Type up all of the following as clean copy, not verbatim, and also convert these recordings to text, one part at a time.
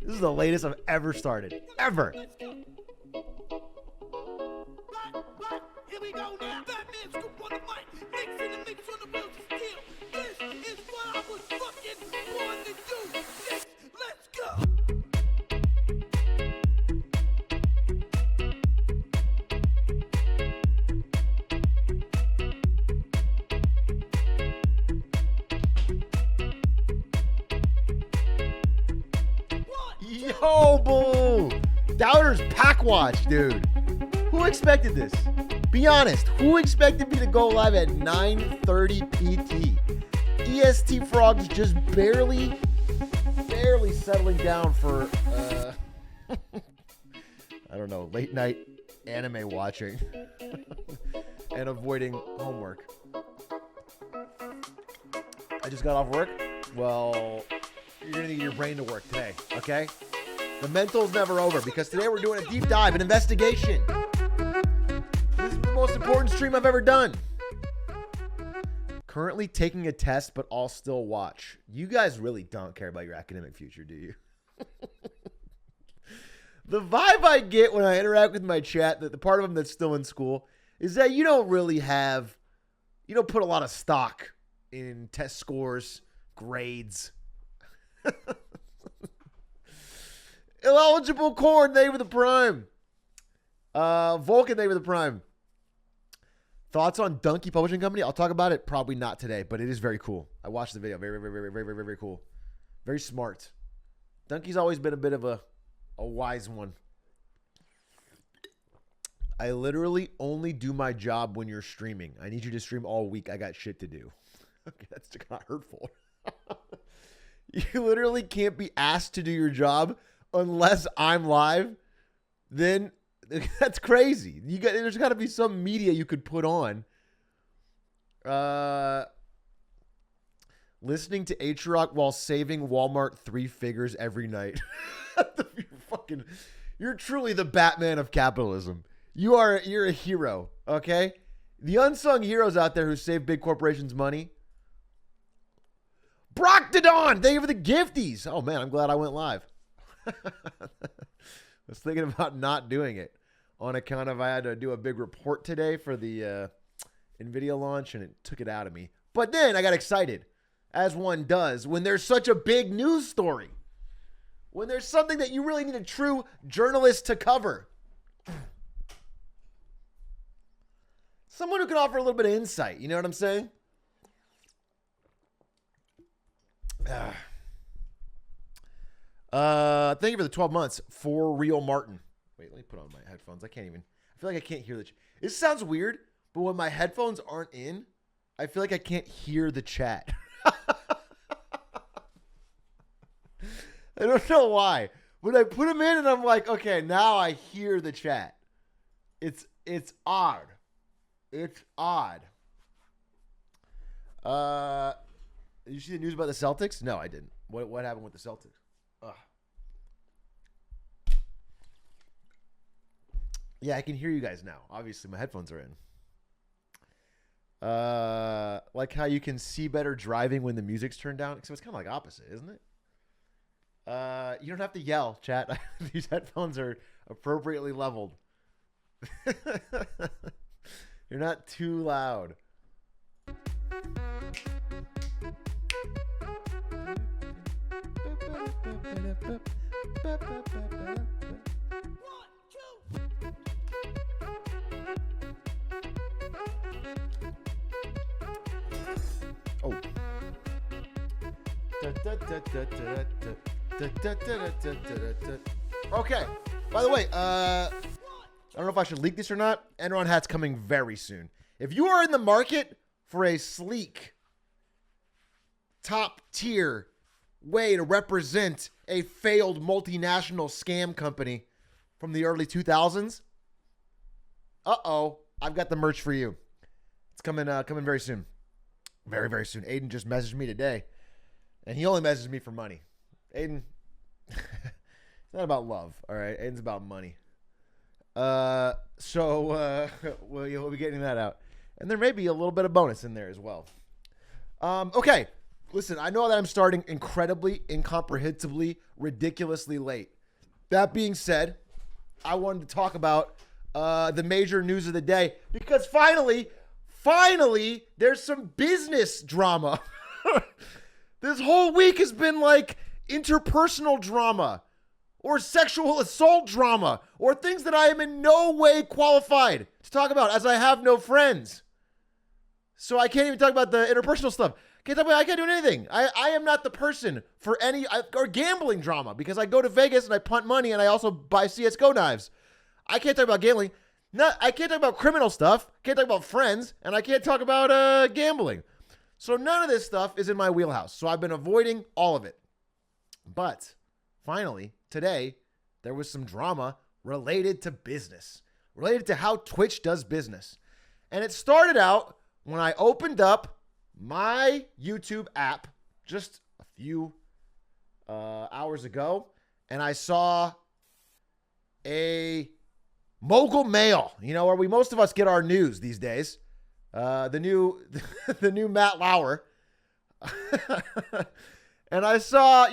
This is the latest I've ever started. Ever. Here we go now. Fat man scoop on the mic. Mixing the mix on the wheels of steel. This is what I was fucking born to do. Let's go. Yo, boo! Doubters pack watch, dude. Who expected this? Be honest. Who expected me to go live at 9:30 PT? EST Frogs just barely settling down for, I don't know, late night anime watching and avoiding homework. I just got off work. Well, you're going to need your brain to work today, okay? The mental's never over because today we're doing a deep dive, an investigation. This is the most important stream I've ever done. Currently taking a test, but I'll still watch. You guys really don't care about your academic future, do you? The vibe I get when I interact with my chat, that the part of them that's still in school, is that you don't put a lot of stock in test scores, grades. Eligible Corn, they were the prime. Vulcan, they were the prime. Thoughts on Donkey Publishing Company? I'll talk about it probably not today, but it is very cool. I watched the video. Very, very, very, very, very, very, very cool. Very smart. Donkey's always been a bit of a wise one. I literally only do my job when you're streaming. I need you to stream all week. I got shit to do. Okay, that's kind of hurtful. You literally can't be asked to do your job unless I'm live. Then that's crazy. There's got to be some media you could put on. Listening to Atrioc while saving Walmart 3 figures every night. You're truly the Batman of capitalism. You're a hero, okay? The unsung heroes out there who save big corporations money. Brockdodon, thank you for the gifties. Oh man, I'm glad I went live. I was thinking about not doing it on account of I had to do a big report today for the NVIDIA launch, and it took it out of me. But then I got excited, as one does, when there's such a big news story. When there's something that you really need a true journalist to cover. Someone who can offer a little bit of insight, you know what I'm saying? Thank you for the 12 months. For real, Martin. Wait, let me put on my headphones. I feel like I can't hear the chat. It sounds weird, but when my headphones aren't in, I feel like I can't hear the chat. I don't know why. When I put them in and I'm like, okay, now I hear the chat. It's odd. It's odd. Did you see the news about the Celtics? No, I didn't. What happened with the Celtics? Ugh. Yeah, I can hear you guys now. Obviously, my headphones are in. Like how you can see better driving when the music's turned down. So it's kind of like opposite, isn't it? You don't have to yell, chat. These headphones are appropriately leveled. You're not too loud. Oh. Okay. By the way, I don't know if I should leak this or not. Enron hat's coming very soon. If you are in the market for a sleek, top tier way to represent a failed multinational scam company from the early 2000s, I've got the merch for you. It's coming very soon. Very, very soon. Aiden just messaged me today, and he only messaged me for money. Aiden, it's not about love, all right? Aiden's about money. So we'll be getting that out. And there may be a little bit of bonus in there as well. Okay. Listen, I know that I'm starting incredibly, incomprehensibly, ridiculously late. That being said, I wanted to talk about the major news of the day because finally, there's some business drama. This whole week has been like interpersonal drama or sexual assault drama or things that I am in no way qualified to talk about as I have no friends. So I can't even talk about the interpersonal stuff. I can't do anything. I am not the person for or gambling drama because I go to Vegas and I punt money and I also buy CSGO knives. I can't talk about gambling. I can't talk about criminal stuff. Can't talk about friends. And I can't talk about gambling. So none of this stuff is in my wheelhouse. So I've been avoiding all of it. But finally, today, there was some drama related to business. Related to how Twitch does business. And it started out when I opened up my YouTube app just a few hours ago, and I saw a mogul mail, where most of us get our news these days. The new Matt Lauer. And I saw,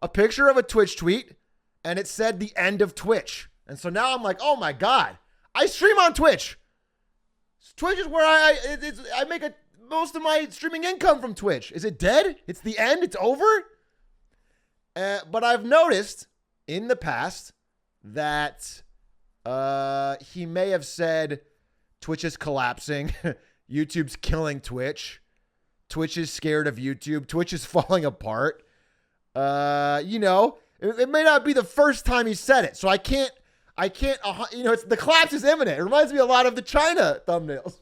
a picture of a Twitch tweet, and it said the end of Twitch. And so now I'm like, oh my God, I stream on Twitch. Twitch is where I make most of my streaming income from Twitch. Is it dead? It's the end? It's over? But I've noticed in the past that he may have said Twitch is collapsing. YouTube's killing Twitch. Twitch is scared of YouTube. Twitch is falling apart. It may not be the first time he said it. So I can't, the collapse is imminent. It reminds me a lot of the China thumbnails.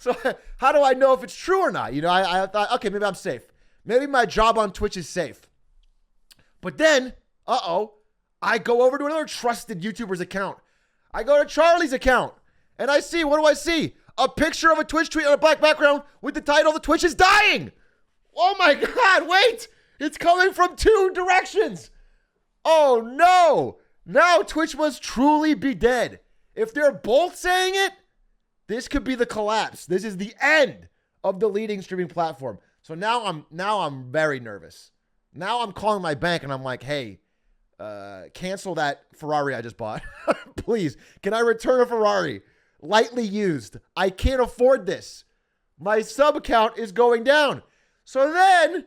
So how do I know if it's true or not? I thought, okay, maybe I'm safe. Maybe my job on Twitch is safe. But then, I go over to another trusted YouTuber's account. I go to Charlie's account and I see, what do I see? A picture of a Twitch tweet on a black background with the title, "The Twitch is dying." Oh my God, wait. It's coming from two directions. Oh no. Now Twitch must truly be dead. If they're both saying it, this could be the collapse. This is the end of the leading streaming platform. So now I'm very nervous. Now I'm calling my bank and I'm like, hey, cancel that Ferrari I just bought. Please, can I return a Ferrari? Lightly used. I can't afford this. My sub account is going down. So then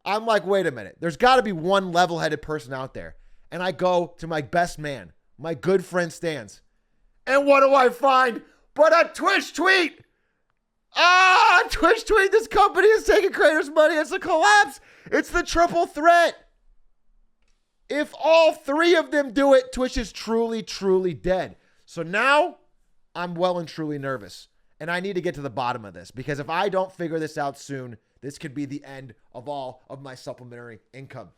I'm like, wait a minute. There's got to be one level-headed person out there. And I go to my best man, my good friend Stans. And what do I find but a Twitch tweet? Twitch tweet. This company is taking creators' money. It's a collapse. It's the triple threat. If all three of them do it, Twitch is truly, truly dead. So now I'm well and truly nervous. And I need to get to the bottom of this because if I don't figure this out soon, this could be the end of all of my supplementary income.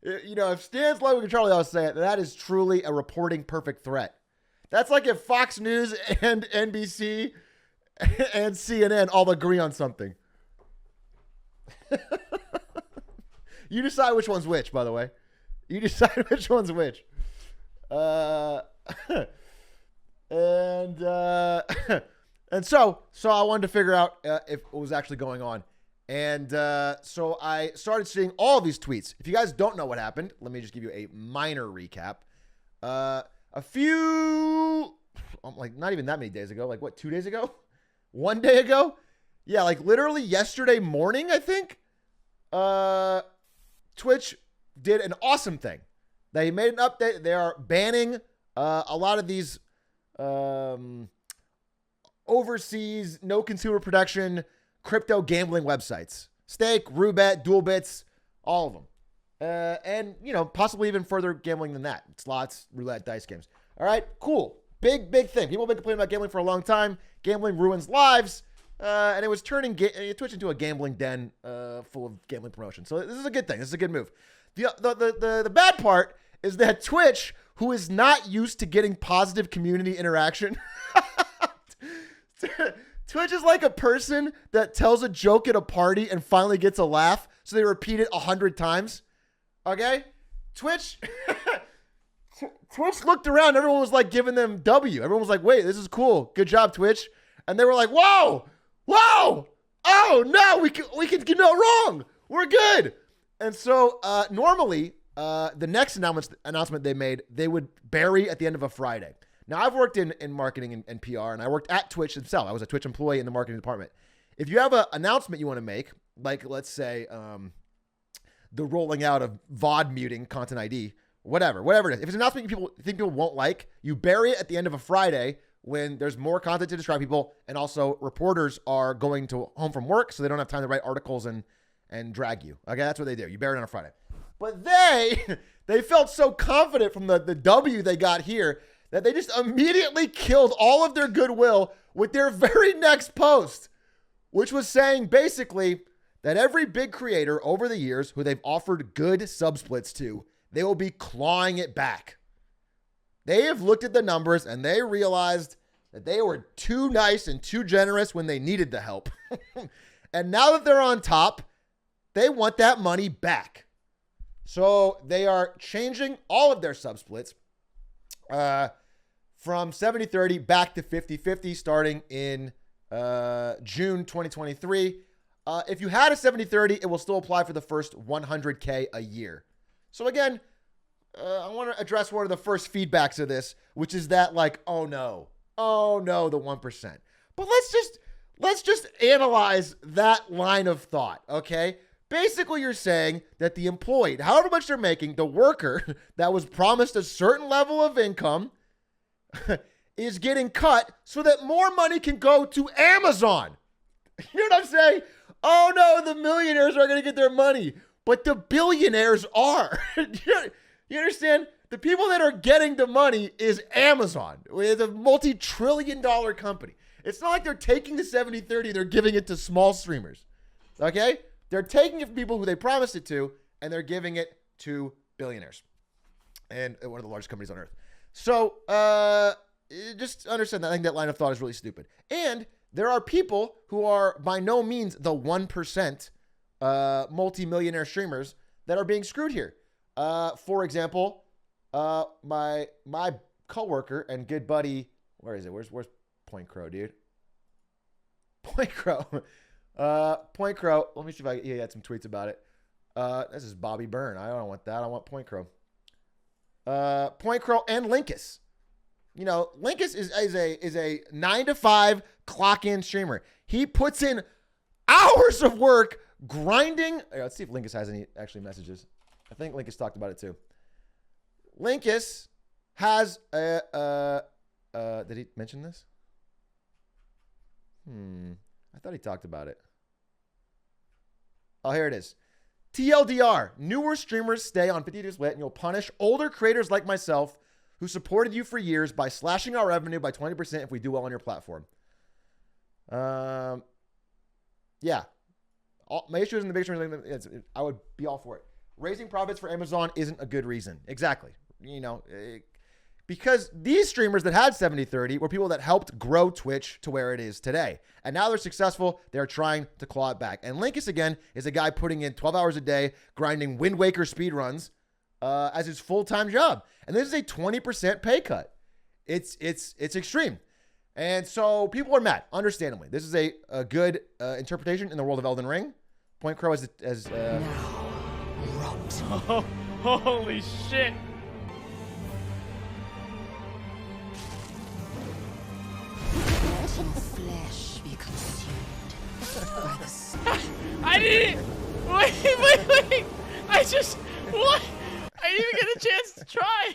If Stan's low control, I'll say it. That is truly a reporting perfect threat. That's like if Fox News and NBC and CNN all agree on something. You decide which one's which, by the way. You decide which one's which. And so I wanted to figure out if what was actually going on. And so I started seeing all of these tweets. If you guys don't know what happened, let me just give you a minor recap. A few, not even that many days ago, 2 days ago? 1 day ago? Yeah, literally yesterday morning, I think, Twitch did an awesome thing. They made an update. They are banning a lot of these overseas, no consumer protection, crypto gambling websites. Stake, Roulette, Dual Bits, all of them. And, possibly even further gambling than that. Slots, roulette, dice games. All right, cool. Big thing. People have been complaining about gambling for a long time. Gambling ruins lives. And it was turning Twitch into a gambling den full of gambling promotion. So this is a good thing. This is a good move. The bad part is that Twitch, who is not used to getting positive community interaction, Twitch is like a person that tells a joke at a party and finally gets a laugh, so they repeat it 100 times. Okay? Twitch Twitch looked around. Everyone was like giving them W. Everyone was like, wait, this is cool. Good job, Twitch. And they were like, whoa, oh no, we can get no wrong. We're good. And so normally the next announcement they made, they would bury at the end of a Friday. Now, I've worked in marketing and PR, and I worked at Twitch itself. I was a Twitch employee in the marketing department. If you have an announcement you want to make, like let's say the rolling out of VOD muting Content ID, whatever it is. If it's an announcement you think people won't like, you bury it at the end of a Friday when there's more content to distract people, and also reporters are going home from work, so they don't have time to write articles and drag you. Okay, that's what they do. You bury it on a Friday. But they felt so confident from the W they got here that they just immediately killed all of their goodwill with their very next post, which was saying basically that every big creator over the years who they've offered good sub splits to, they will be clawing it back. They have looked at the numbers and they realized that they were too nice and too generous when they needed the help. And now that they're on top, they want that money back. So they are changing all of their sub splits from 70-30 back to 50-50 starting in June 2023. If you had a 70-30, it will still apply for the first 100K a year. So again, I want to address one of the first feedbacks of this, which is that like, oh no, the 1%. But let's just analyze that line of thought, okay? Basically, you're saying that the employee, however much they're making, the worker that was promised a certain level of income is getting cut so that more money can go to Amazon. You know what I'm saying? Oh no, the millionaires are going to get their money, but the billionaires are. You understand? The people that are getting the money is Amazon. It's a multi-trillion-dollar company. It's not like they're taking the 70-30, they're giving it to small streamers. Okay? They're taking it from people who they promised it to, and they're giving it to billionaires and one of the largest companies on earth. So just understand that. I think that line of thought is really stupid. And there are people who are by no means the 1% multi-millionaire streamers that are being screwed here. For example, my coworker and good buddy, where is it? Where's Point Crow, dude? Point Crow. Point Crow. Let me see if he had some tweets about it. This is Bobby Byrne. I don't want that. I want Point Crow. Point Crow and Linkus. You know, Linkus is a 9-to-5 clock-in streamer. He puts in hours of work grinding. Let's see if Linkus has any actually messages. I think Linkus talked about it too. Linkus has did he mention this? I thought he talked about it. Oh, here it is. TLDR, newer streamers stay on 50 Split and you'll punish older creators like myself who supported you for years by slashing our revenue by 20% if we do well on your platform. Yeah. My issue isn't the big streamers. I would be all for it. Raising profits for Amazon isn't a good reason. Exactly. You know, because these streamers that had 70-30 were people that helped grow Twitch to where it is today. And now they're successful. They're trying to claw it back. And Linkus, again, is a guy putting in 12 hours a day, grinding Wind Waker speedruns as his full-time job. And this is a 20% pay cut. It's extreme. And so people are mad, understandably. This is a good interpretation in the world of Elden Ring. Point Crow as Oh, holy shit. Let your flesh be consumed by the I didn't. Wait. What? I didn't even get a chance to try.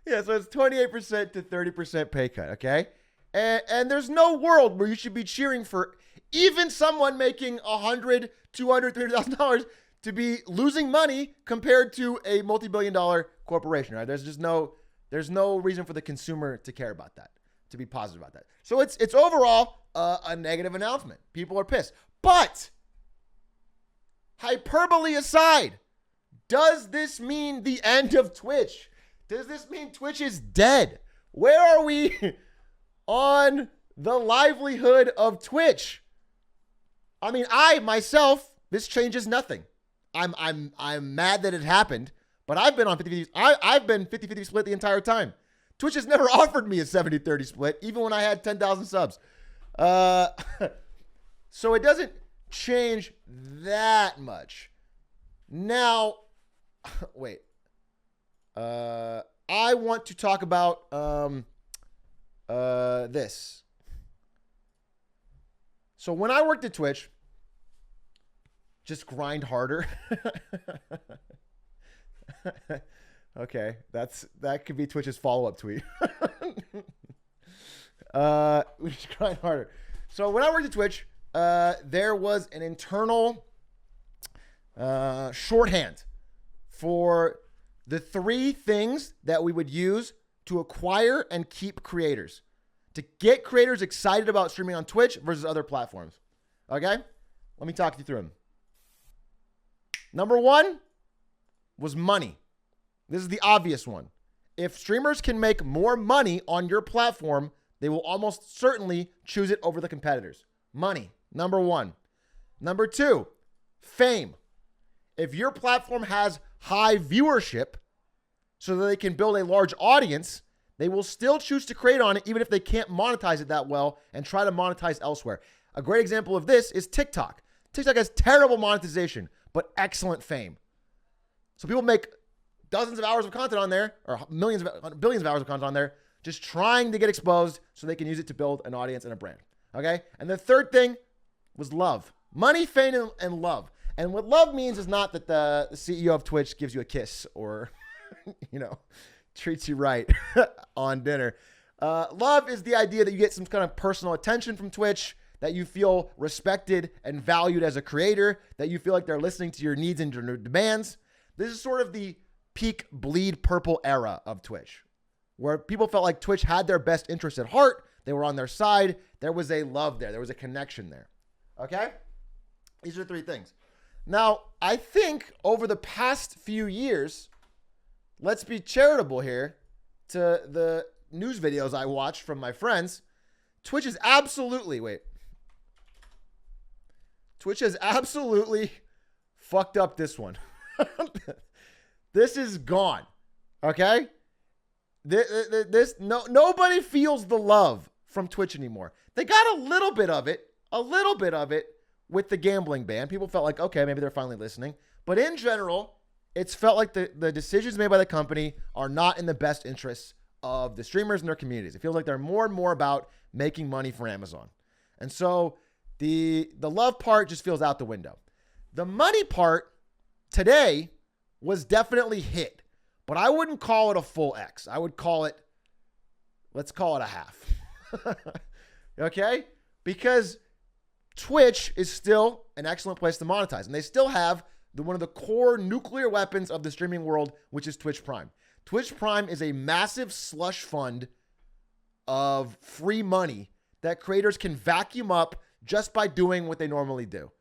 Yeah, so it's 28% to 30% pay cut, okay? And there's no world where you should be cheering for even someone making $100,000, $200,000, $300,000 to be losing money compared to a multi-billion-dollar corporation, right? There's no reason for the consumer to care about that, to be positive about that. So it's overall a negative announcement. People are pissed. But hyperbole aside, does this mean the end of Twitch? Does this mean Twitch is dead? Where are we on the livelihood of Twitch? I mean, myself, this changes nothing. I'm mad that it happened, but I've been on 50-50. I've been 50-50 split the entire time. Twitch has never offered me a 70-30 split, even when I had 10,000 subs. So it doesn't change that much. Now, wait. I want to talk about this. So when I worked at Twitch, just grind harder. Okay, that could be Twitch's follow-up tweet. We just grind harder. So when I worked at Twitch, there was an internal shorthand for the 3 things that we would use to acquire and keep creators, to get creators excited about streaming on Twitch versus other platforms. Okay? Let me talk you through them. Number 1 was money. This is the obvious one. If streamers can make more money on your platform, they will almost certainly choose it over the competitors. Money, number 1. Number 2, fame. If your platform has high viewership so that they can build a large audience, they will still choose to create on it even if they can't monetize it that well and try to monetize elsewhere. A great example of this is TikTok. TikTok has terrible monetization, but excellent fame. So people make dozens of hours of content on there, or billions of hours of content on there, just trying to get exposed so they can use it to build an audience and a brand. Okay? And the third thing was love. Money, fame, and love. And what love means is not that the CEO of Twitch gives you a kiss or, treats you right on dinner. Love is the idea that you get some kind of personal attention from Twitch, that you feel respected and valued as a creator, that you feel like they're listening to your needs and your demands. This is sort of the peak bleed purple era of Twitch, where people felt like Twitch had their best interests at heart. They were on their side. There was a love there. There was a connection there. Okay? These are 3 things. Now, I think over the past few years, let's be charitable here to the news videos I watched from my friends. Twitch has absolutely fucked up this one. This is gone. Okay? Nobody feels the love from Twitch anymore. They got a little bit of it with the gambling ban. People felt like, okay, maybe they're finally listening. But in general, it's felt like the decisions made by the company are not in the best interests of the streamers and their communities. It feels like they're more and more about making money for Amazon. And so the love part just feels out the window. The money part today was definitely hit, but I wouldn't call it a full X. I would call it, let's call it a half. Okay? Because Twitch is still an excellent place to monetize, and they still have one of the core nuclear weapons of the streaming world, which is Twitch Prime. Twitch Prime is a massive slush fund of free money that creators can vacuum up just by doing what they normally do.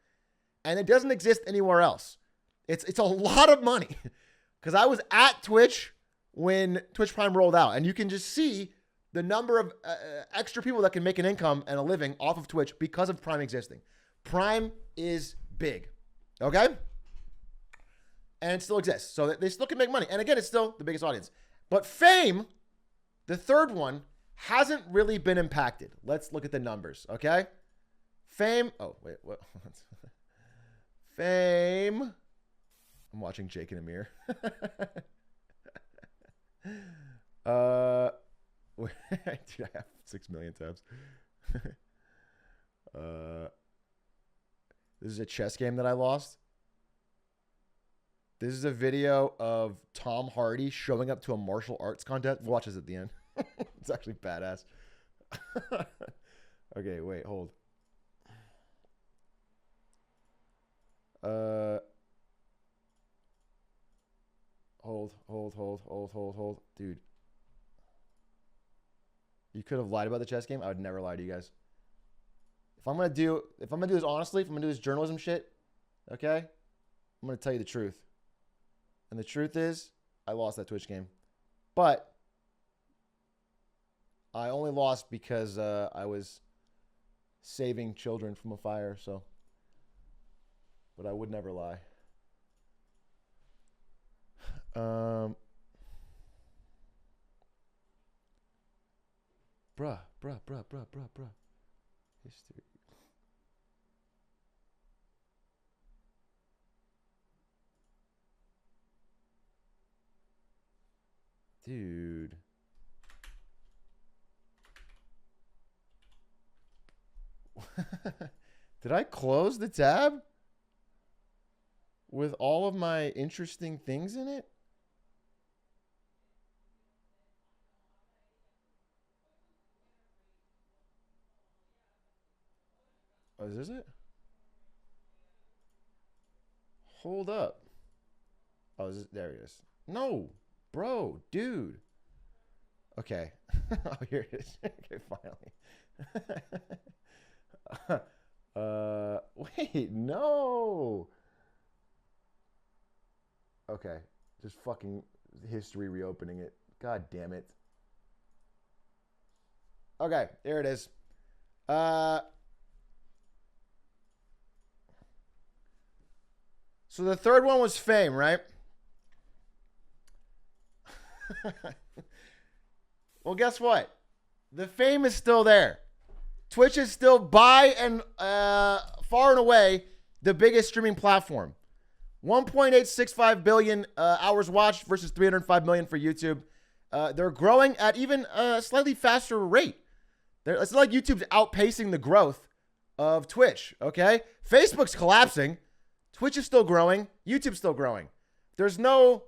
And it doesn't exist anywhere else. It's a lot of money, because I was at Twitch when Twitch Prime rolled out, and you can just see the number of extra people that can make an income and a living off of Twitch because of Prime existing. Prime is big, okay? And it still exists, so they still can make money. And again, it's still the biggest audience. But fame, the third one, hasn't really been impacted. Let's look at the numbers, okay? Fame, oh, wait, what? Fame. I'm watching Jake in a mirror. Dude, I have 6 million tabs. This is a chess game that I lost. This is a video of Tom Hardy showing up to a martial arts contest. We'll watch this at the end. It's actually badass. Okay, wait, hold. Hold. Dude. You could have lied about the chess game. I would never lie to you guys. If I'm gonna do this honestly, if I'm gonna do this journalism shit, okay, I'm gonna tell you the truth. And the truth is, I lost that Twitch game. But I only lost because I was saving children from a fire, so. But I would never lie. Bruh. History. Dude. Did I close the tab with all of my interesting things in it? Oh, is this it? Hold up. Oh, is it? There it is. No, bro, dude. Okay. Oh, here it is. Okay, finally. Wait, no. Okay, just fucking history reopening it. God damn it. Okay, here it is. So the third one was fame, right? Well, guess what? The fame is still there. Twitch is still by and far and away the biggest streaming platform. 1.865 billion hours watched versus 305 million for YouTube. They're growing at even a slightly faster rate. It's like YouTube's outpacing the growth of Twitch, okay? Facebook's collapsing. Twitch is still growing. YouTube's still growing. There's no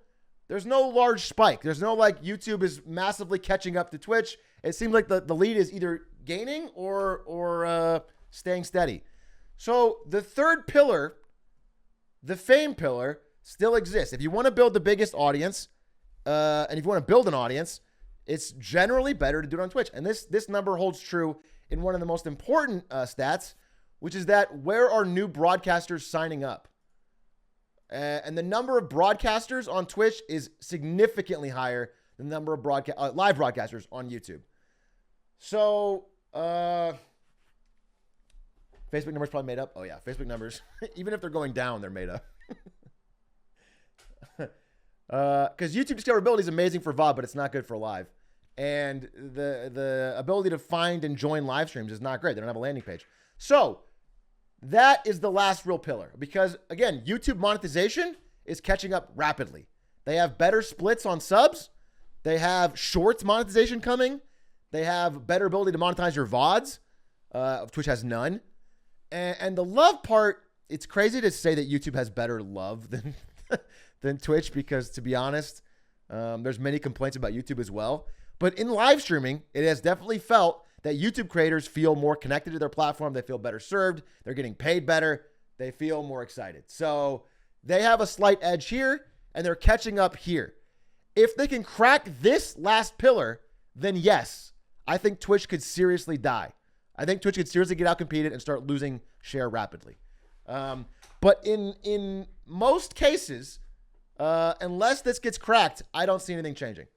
large spike. There's no like YouTube is massively catching up to Twitch. It seems like the lead is either gaining or staying steady. So the third pillar, the fame pillar, still exists. If you want to build the biggest audience, and if you want to build an audience, it's generally better to do it on Twitch. And this number holds true in one of the most important stats, which is that where are new broadcasters signing up? And the number of broadcasters on Twitch is significantly higher than the number of live broadcasters on YouTube. So, Facebook numbers probably made up. Oh yeah, Facebook numbers, even if they're going down, they're made up. Because YouTube discoverability is amazing for VOD, but it's not good for live. And the ability to find and join live streams is not great. They don't have a landing page. So that is the last real pillar, because again, YouTube monetization is catching up rapidly. They have better splits on subs. They have shorts monetization coming. They have better ability to monetize your VODs. Twitch has none. And the love part, it's crazy to say that YouTube has better love than Twitch, because to be honest, there's many complaints about YouTube as well. But in live streaming, it has definitely felt that YouTube creators feel more connected to their platform. They feel better served. They're getting paid better. They feel more excited. So they have a slight edge here, and they're catching up here. If they can crack this last pillar, then yes, I think Twitch could seriously die. I think Twitch could seriously get outcompeted and start losing share rapidly. But in most cases, unless this gets cracked, I don't see anything changing.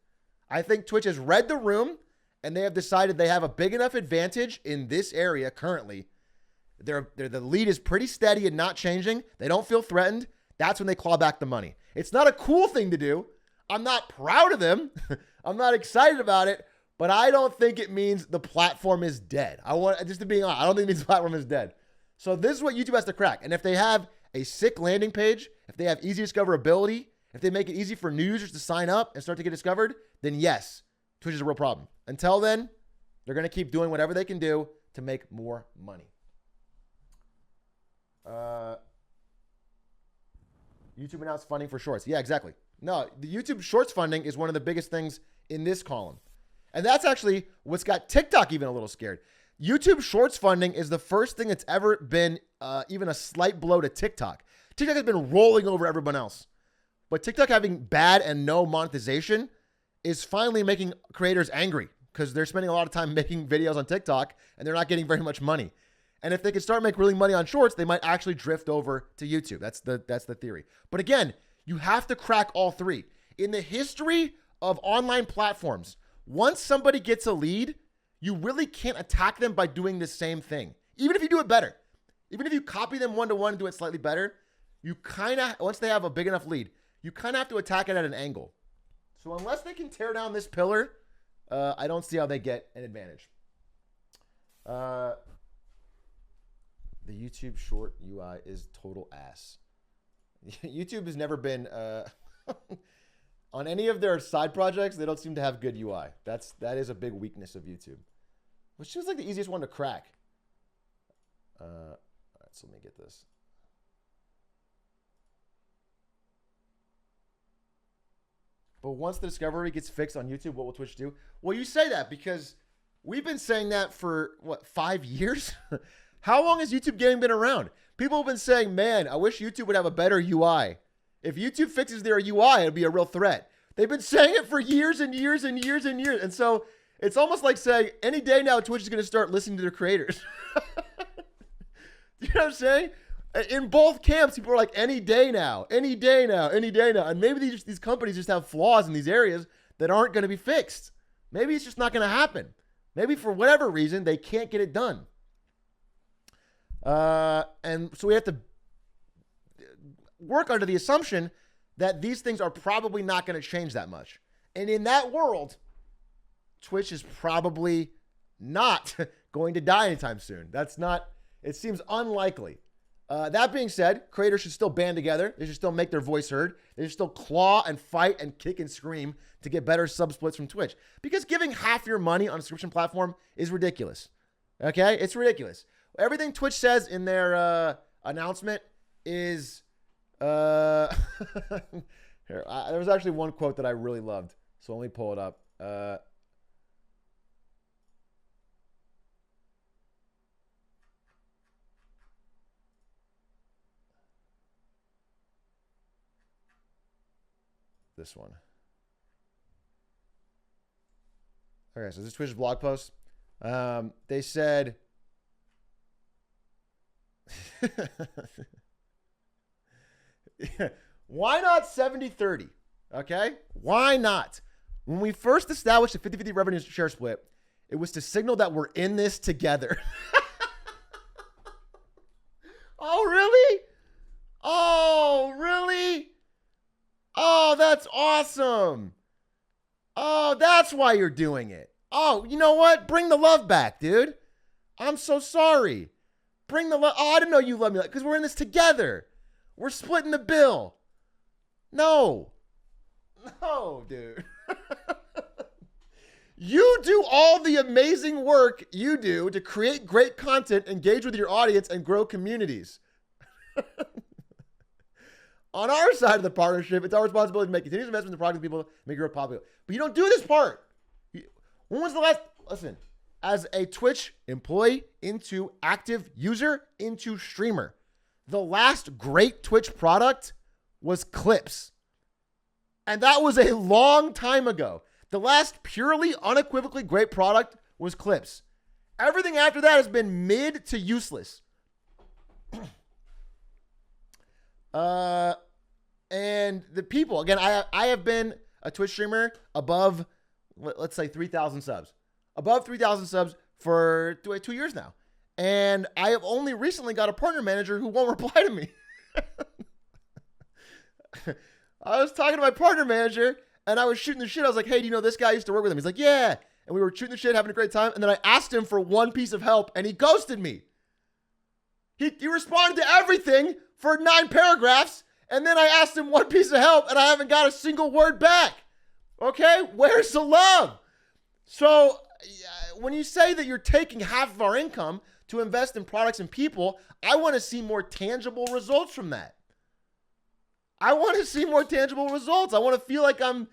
I think Twitch has read the room, and they have decided they have a big enough advantage in this area currently. The lead is pretty steady and not changing. They don't feel threatened. That's when they claw back the money. It's not a cool thing to do. I'm not proud of them. I'm not excited about it, but I don't think it means the platform is dead. Just to be honest, I don't think it means the platform is dead. So this is what YouTube has to crack. And if they have a sick landing page, if they have easy discoverability, if they make it easy for new users to sign up and start to get discovered, then yes, Twitch is a real problem. Until then, they're going to keep doing whatever they can do to make more money. YouTube announced funding for shorts. Yeah, exactly. No, the YouTube shorts funding is one of the biggest things in this column. And that's actually what's got TikTok even a little scared. YouTube shorts funding is the first thing that's ever been even a slight blow to TikTok. TikTok has been rolling over everyone else. But TikTok having bad and no monetization is finally making creators angry, because they're spending a lot of time making videos on TikTok and they're not getting very much money. And if they can start making really money on shorts, they might actually drift over to YouTube. That's the theory. But again, you have to crack all three. In the history of online platforms, once somebody gets a lead, you really can't attack them by doing the same thing. Even if you do it better, even if you copy them one-to-one and do it slightly better, you kind of, once they have a big enough lead, you kind of have to attack it at an angle. So unless they can tear down this pillar, I don't see how they get an advantage. The YouTube short UI is total ass. YouTube has never been on any of their side projects. They don't seem to have good UI. That is a big weakness of YouTube, which seems like the easiest one to crack. All right, so let me get this. But once the discovery gets fixed on YouTube, what will Twitch do? Well, you say that because we've been saying that for, what, 5 years? How long has YouTube Gaming been around? People have been saying, man, I wish YouTube would have a better UI. If YouTube fixes their UI, it'd be a real threat. They've been saying it for years and years and years and years. And so it's almost like saying any day now, Twitch is going to start listening to their creators. You know what I'm saying? In both camps, people are like, any day now, any day now, any day now. And maybe these companies just have flaws in these areas that aren't going to be fixed. Maybe it's just not going to happen. Maybe for whatever reason, they can't get it done. And so we have to work under the assumption that these things are probably not going to change that much. And in that world, Twitch is probably not going to die anytime soon. It seems unlikely. That being said, creators should still band together. They should still make their voice heard. They should still claw and fight and kick and scream to get better sub splits from Twitch. Because giving half your money on a subscription platform is ridiculous. Okay? It's ridiculous. Everything Twitch says in their announcement is... Here, there was actually one quote that I really loved. So let me pull it up. This one. Okay, so this is Twitch's blog post. They said... Why not 70-30? Okay? Why not? When we first established a 50-50 revenue share split, it was to signal that we're in this together. Oh, really? Oh, really? Oh, that's awesome. Oh, that's why you're doing it. Oh, you know what? Bring the love back, dude. I'm so sorry. Bring the love. Oh, I didn't know you loved me because we're in this together. We're splitting the bill. No. No, dude. You do all the amazing work you do to create great content, engage with your audience, and grow communities. On our side of the partnership, it's our responsibility to make continuous investment in the product people make it popular. But you don't do this part. When was the last... Listen, as a Twitch employee into active user into streamer, the last great Twitch product was Clips. And that was a long time ago. The last purely, unequivocally great product was Clips. Everything after that has been mid to useless. And the people, again, I have been a Twitch streamer above, let's say 3,000 subs. Above 3,000 subs for 2 years now. And I have only recently got a partner manager who won't reply to me. I was talking to my partner manager and I was shooting the shit. I was like, hey, do you know this guy? I used to work with him. He's like, yeah. And we were shooting the shit, having a great time. And then I asked him for one piece of help and he ghosted me. He responded to everything for 9 paragraphs. And then I asked him one piece of help and I haven't got a single word back. Okay? Where's the love? So when you say that you're taking half of our income to invest in products and people, I want to see more tangible results from that. I want to see more tangible results. I want to feel like I'm,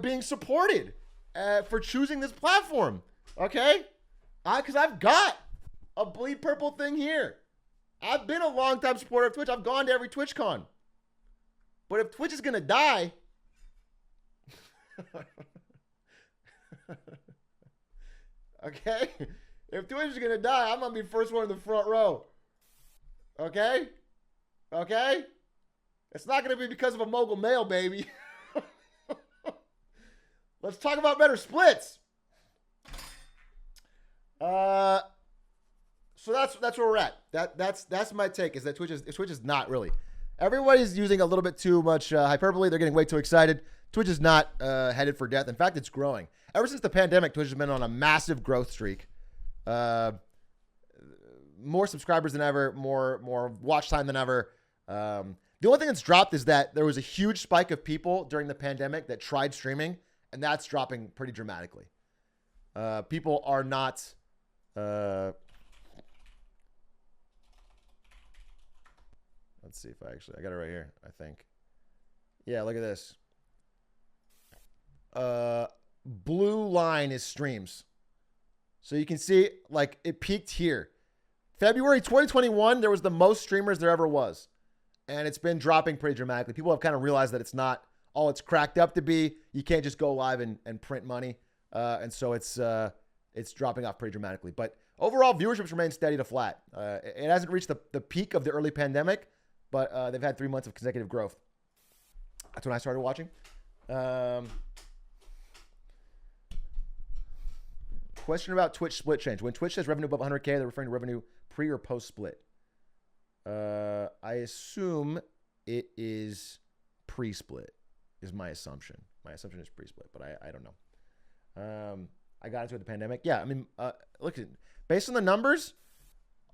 being supported for choosing this platform. Okay? Because I've got a Bleed Purple thing here. I've been a long-time supporter of Twitch. I've gone to every TwitchCon. But if Twitch is going to die... Okay? If Twitch is going to die, I'm going to be first one in the front row. Okay? Okay? It's not going to be because of a mogul male, baby. Let's talk about better splits. So that's where we're at. That's my take, is that Twitch is not really Everybody's using a little bit too much hyperbole. They're getting way too excited. Twitch is not headed for death. In fact, it's growing. Ever since the pandemic, Twitch has been on a massive growth streak. More subscribers than ever, more watch time than ever. The only thing that's dropped is that there was a huge spike of people during the pandemic that tried streaming, and that's dropping pretty dramatically. People are not. Let's see if I got it right here, I think. Yeah, look at this. Blue line is streams. So you can see, like, it peaked here. February 2021, there was the most streamers there ever was. And it's been dropping pretty dramatically. People have kind of realized that it's not all it's cracked up to be. You can't just go live and print money. And so it's dropping off pretty dramatically. But overall, viewership's remained steady to flat. It hasn't reached the peak of the early pandemic, but they've had 3 months of consecutive growth. That's when I started watching. Question about Twitch split change. When Twitch says revenue above 100K, they're referring to revenue pre or post split. I assume it is pre-split, is my assumption. My assumption is pre-split, but I don't know. I got into the pandemic. Yeah, I mean, look, based on the numbers,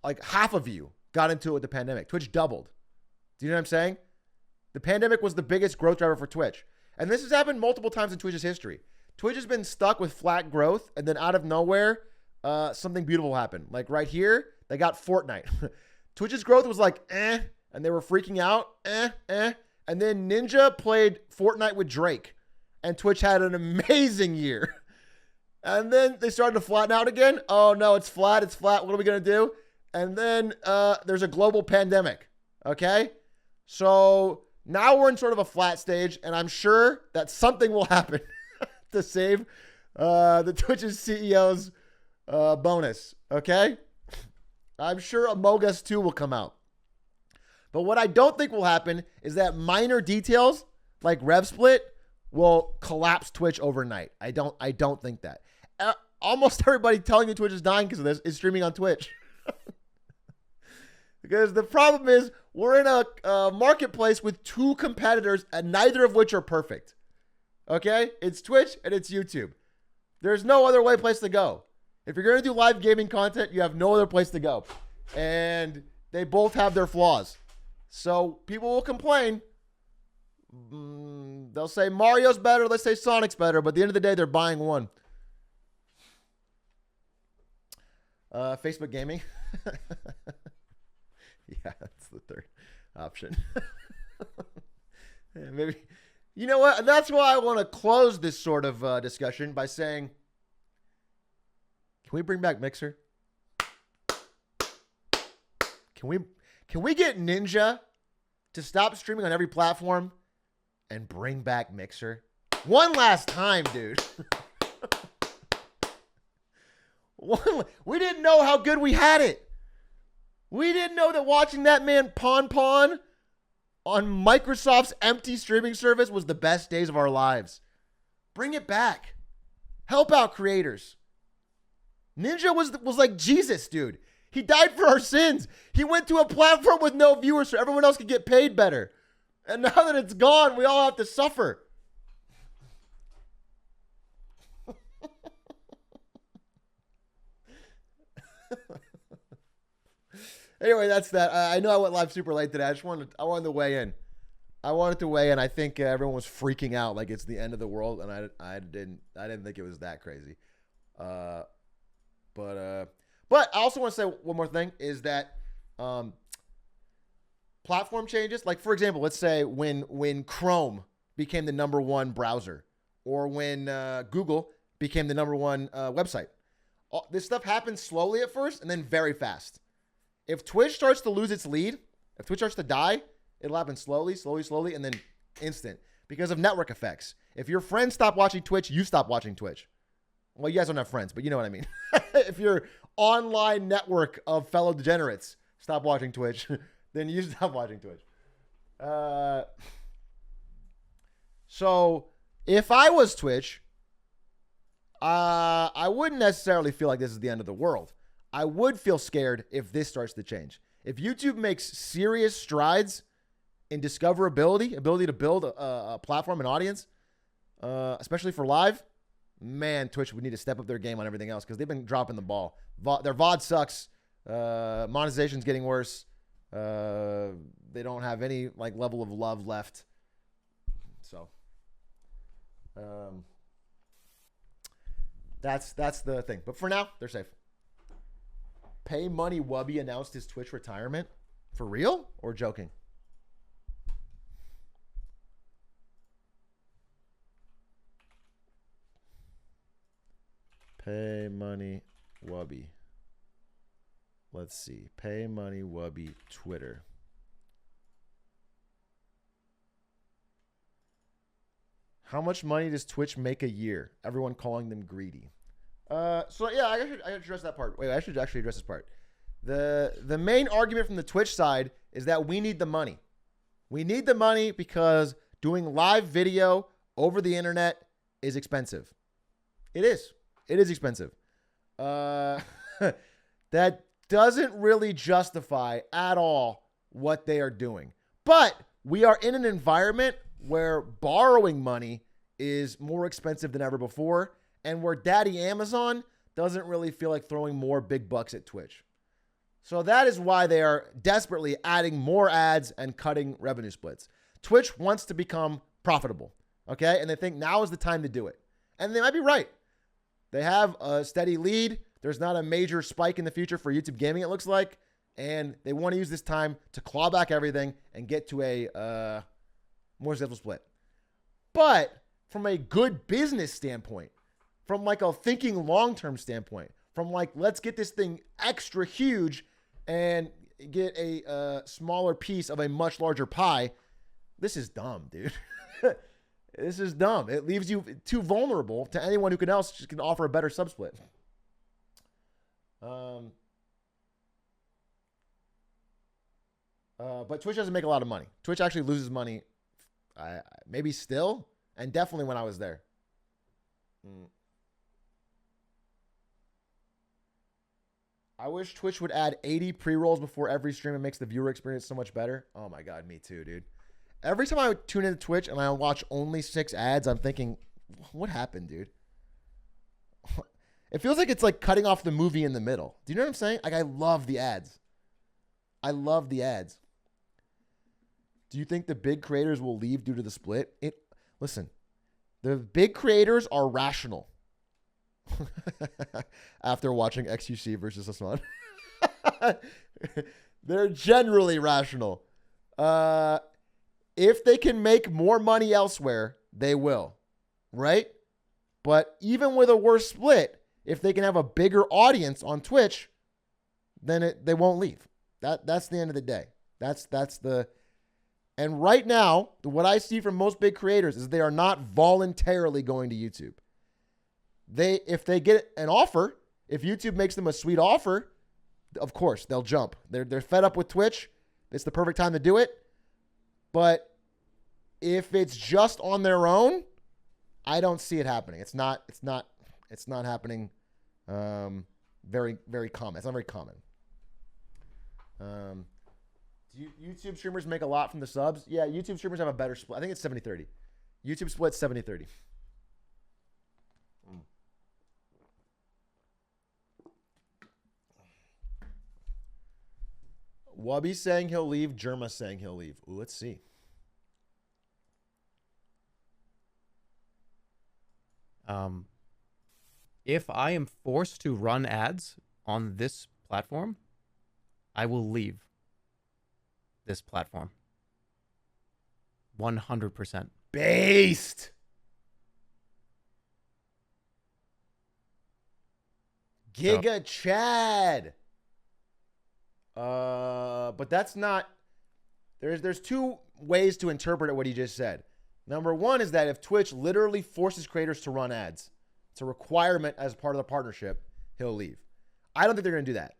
like half of you got into it with the pandemic. Twitch doubled. Do you know what I'm saying? The pandemic was the biggest growth driver for Twitch. And this has happened multiple times in Twitch's history. Twitch has been stuck with flat growth, and then out of nowhere, something beautiful happened. Like right here, they got Fortnite. Twitch's growth was like, and they were freaking out, And then Ninja played Fortnite with Drake, and Twitch had an amazing year. And then they started to flatten out again. Oh, no, it's flat. What are we going to do? And then there's a global pandemic, okay? So now we're in sort of a flat stage, and I'm sure that something will happen to save the Twitch's CEO's bonus, okay? I'm sure Among Us 2 will come out. But what I don't think will happen is that minor details like rev split will collapse Twitch overnight. I don't think that. Almost everybody telling you Twitch is dying because of this is streaming on Twitch. Because the problem is we're in a marketplace with two competitors and neither of which are perfect. Okay? It's Twitch and it's YouTube. There's no other place to go. If you're going to do live gaming content, you have no other place to go. And they both have their flaws. So people will complain. They'll say Mario's better. Let's say Sonic's better. But at the end of the day, they're buying one. Facebook gaming. Yeah, that's the third option. Yeah, maybe. You know what? That's why I want to close this sort of discussion by saying, can we bring back Mixer? Can we get Ninja to stop streaming on every platform and bring back Mixer? One last time, dude. We didn't know how good we had it. We didn't know that watching that man pawn on Microsoft's empty streaming service was the best days of our lives. Bring it back. Help out creators. Ninja was like Jesus, dude. He died for our sins. He went to a platform with no viewers so everyone else could get paid better. And now that it's gone, we all have to suffer. Anyway, that's that. I know I went live super late today. I wanted to weigh in. I think everyone was freaking out like it's the end of the world, and I didn't think it was that crazy. But I also want to say one more thing is that platform changes, like for example, let's say when Chrome became the number one browser, or when Google became the number one website. This stuff happens slowly at first and then very fast. If Twitch starts to lose its lead, if Twitch starts to die, it'll happen slowly, and then instant because of network effects. If your friends stop watching Twitch, you stop watching Twitch. Well, you guys don't have friends, but you know what I mean. If your online network of fellow degenerates stop watching Twitch, then you stop watching Twitch. So if I was Twitch, I wouldn't necessarily feel like this is the end of the world. I would feel scared if this starts to change. If YouTube makes serious strides in discoverability, ability to build a platform, an audience, especially for live, man, Twitch would need to step up their game on everything else because they've been dropping the ball. Their VOD sucks. Monetization's getting worse. They don't have any like level of love left. So that's the thing. But for now, they're safe. Pay Money Wubby announced his Twitch retirement. For real or joking? Pay Money Wubby. Let's see. Pay Money Wubby Twitter. How much money does Twitch make a year? Everyone calling them greedy. So yeah, I should address that part. Wait, I should actually address this part. The main argument from the Twitch side is that we need the money. We need the money because doing live video over the internet is expensive. It is. It is expensive. That doesn't really justify at all what they are doing. But we are in an environment where borrowing money is more expensive than ever before, and where Daddy Amazon doesn't really feel like throwing more big bucks at Twitch. So that is why they are desperately adding more ads and cutting revenue splits. Twitch wants to become profitable, okay? And they think now is the time to do it. And they might be right. They have a steady lead. There's not a major spike in the future for YouTube gaming, it looks like. And they want to use this time to claw back everything and get to a more successful split. But from a good business standpoint, from like a thinking long-term standpoint, from like, let's get this thing extra huge and get a smaller piece of a much larger pie, this is dumb, dude. This is dumb. It leaves you too vulnerable to anyone who can offer a better subsplit. But Twitch doesn't make a lot of money. Twitch actually loses money, maybe still, and definitely when I was there. I wish Twitch would add 80 pre-rolls before every stream. It makes the viewer experience so much better. Oh my God, me too, dude. Every time I tune into Twitch and I watch only 6 ads, I'm thinking, what happened, dude? It feels like it's like cutting off the movie in the middle. Do you know what I'm saying? Like, I love the ads. I love the ads. Do you think the big creators will leave due to the split? Listen, the big creators are rational. After watching XUC versus Hassan. They're generally rational. If they can make more money elsewhere, they will. Right? But even with a worse split, if they can have a bigger audience on Twitch, then they won't leave. That's the end of the day. That's the... And right now, what I see from most big creators is they are not voluntarily going to YouTube. If they get an offer, if YouTube makes them a sweet offer, of course, they'll jump. They're fed up with Twitch. It's the perfect time to do it. But if it's just on their own, I don't see it happening. It's not happening very, very common. It's not very common. Do YouTube streamers make a lot from the subs? Yeah, YouTube streamers have a better split. I think it's 70-30. YouTube splits 70-30. Wubby saying he'll leave. Jerma saying he'll leave. Ooh, let's see. If I am forced to run ads on this platform, I will leave this platform. 100%. Based. Giga Chad. But that's not. There's 2 ways to interpret what he just said. Number one is that if Twitch literally forces creators to run ads, it's a requirement as part of the partnership, he'll leave. I don't think they're going to do that.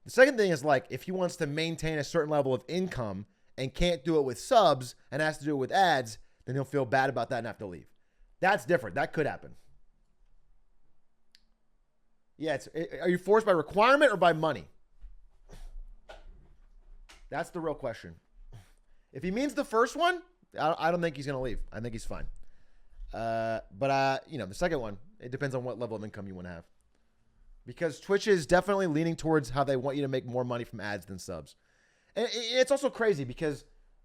The second thing is, like, if he wants to maintain a certain level of income and can't do it with subs and has to do it with ads, then he'll feel bad about that and have to leave. That's different. That could happen. Yeah, are you forced by requirement or by money? That's the real question. If he means the first one, I don't think he's going to leave. I think he's fine. But the second one, it depends on what level of income you want to have. Because Twitch is definitely leaning towards how they want you to make more money from ads than subs. And it's also crazy because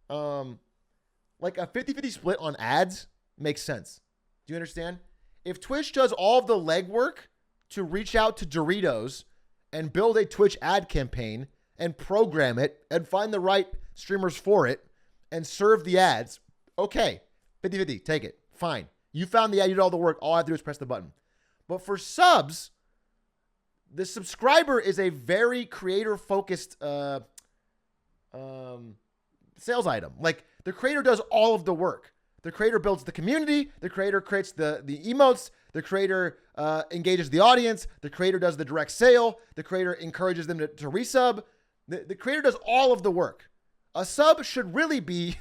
like a 50-50 split on ads makes sense. Do you understand? If Twitch does all of the legwork to reach out to Doritos and build a Twitch ad campaign and program it and find the right streamers for it and serve the ads, okay, 50-50, take it, fine. You found the ad, you did all the work, all I have to do is press the button. But for subs, the subscriber is a very creator-focused sales item. Like, the creator does all of the work. The creator builds the community. The creator creates the emotes. The creator engages the audience. The creator does the direct sale. The creator encourages them to resub. The creator does all of the work. A sub should really be